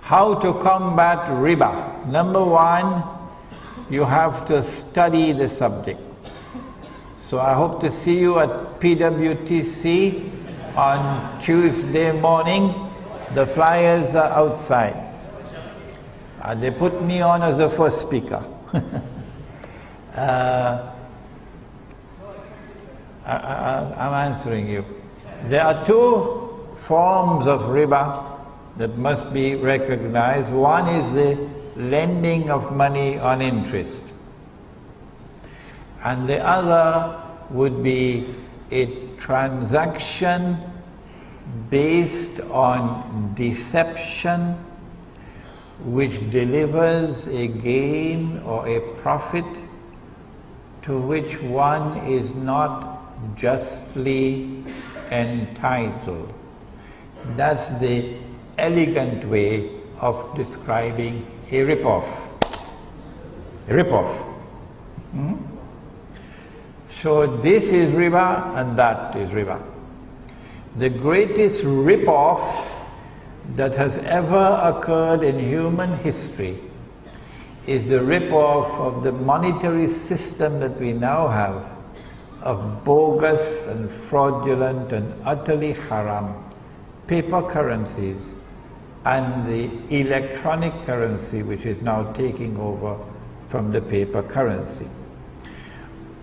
How to combat riba? Number one, you have to study the subject. So I hope to see you at PWTC on Tuesday morning. The flyers are outside. They put me on as the first speaker. I'm answering you. There are two forms of riba that must be recognized. One is the lending of money on interest, and the other would be a transaction based on deception which delivers a gain or a profit to which one is not justly entitled. That's the elegant way of describing a rip-off. A rip-off. So this is riba and that is riba. The greatest rip-off that has ever occurred in human history is the rip-off of the monetary system that we now have, of bogus and fraudulent and utterly haram paper currencies and the electronic currency which is now taking over from the paper currency.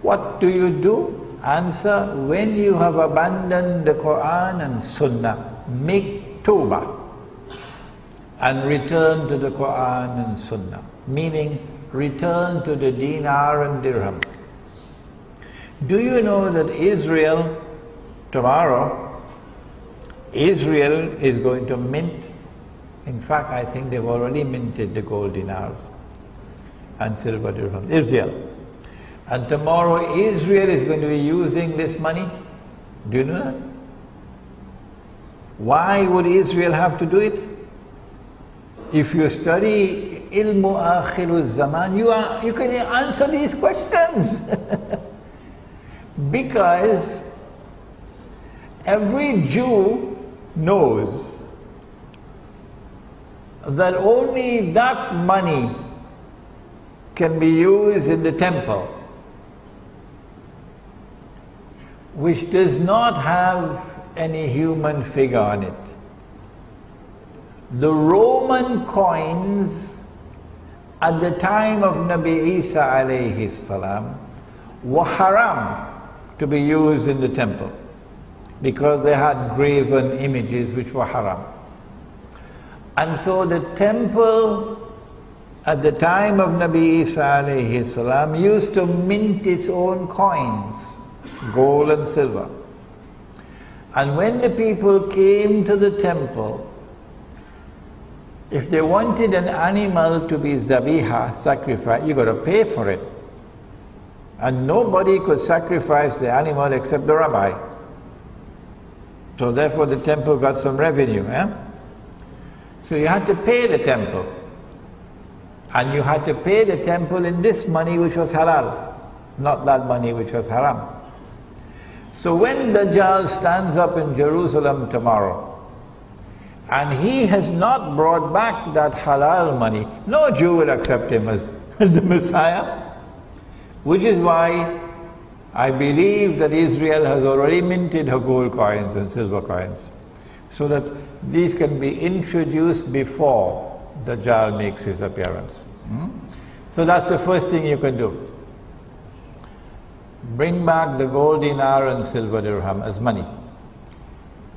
What do you do? Answer: when you have abandoned the Quran and Sunnah, make tawbah and return to the Quran and Sunnah, meaning return to the dinar and dirham. Do you know that Israel, tomorrow, Israel is going to mint? In fact, I think they've already minted the gold dinars and silver dirhams. Israel. And tomorrow Israel is going to be using this money. Do you know that? Why would Israel have to do it? If you study ilmu akhirul zaman, you can answer these questions. Because every Jew knows that only that money can be used in the temple, which does not have any human figure on it. The Roman coins at the time of Nabi Isa alayhi salam were haram to be used in the temple because they had graven images which were haram. And so the temple at the time of Nabi Isa alayhi salam used to mint its own coins, gold and silver. And when the people came to the temple, if they wanted an animal to be zabiha, sacrificed, you got to pay for it. And nobody could sacrifice the animal except the rabbi. So therefore the temple got some revenue. So you had to pay the temple. And you had to pay the temple in this money which was halal, not that money which was haram. So when Dajjal stands up in Jerusalem tomorrow, and he has not brought back that halal money, no Jew will accept him as the Messiah. Which is why I believe that Israel has already minted her gold coins and silver coins, so that these can be introduced before Dajjal makes his appearance. So that's the first thing you can do. Bring back the gold dinar and silver dirham as money.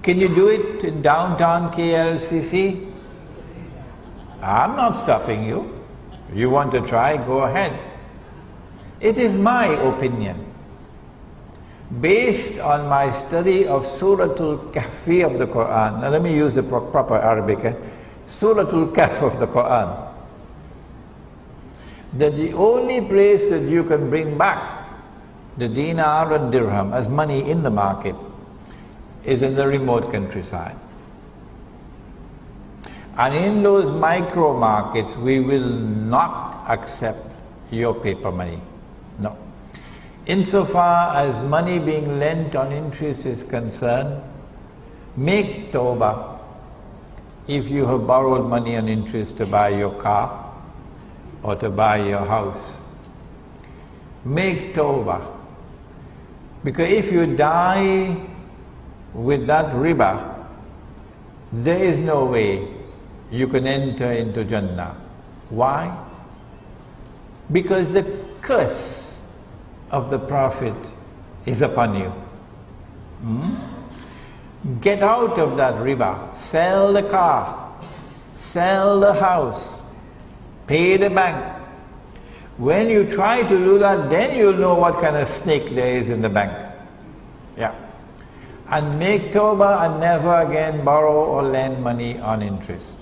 Can you do it in downtown KLCC? I'm not stopping you. You want to try, go ahead. It is my opinion, based on my study of Suratul Kahfi of the Quran. Now let me use the proper Arabic. Suratul Kahf of the Quran. That the only place that you can bring back the dinar and dirham as money in the market is in the remote countryside. And in those micro markets, we will not accept your paper money. No. Insofar as money being lent on interest is concerned, make tawbah if you have borrowed money on interest to buy your car or to buy your house, make tawbah. Because if you die with that riba, there is no way you can enter into Jannah. Why? Because the curse of the Prophet is upon you. Get out of that riba. Sell the car, sell the house, pay the bank. When you try to do that, then you'll know what kind of snake there is in the bank. Yeah. And make tawbah and never again borrow or lend money on interest.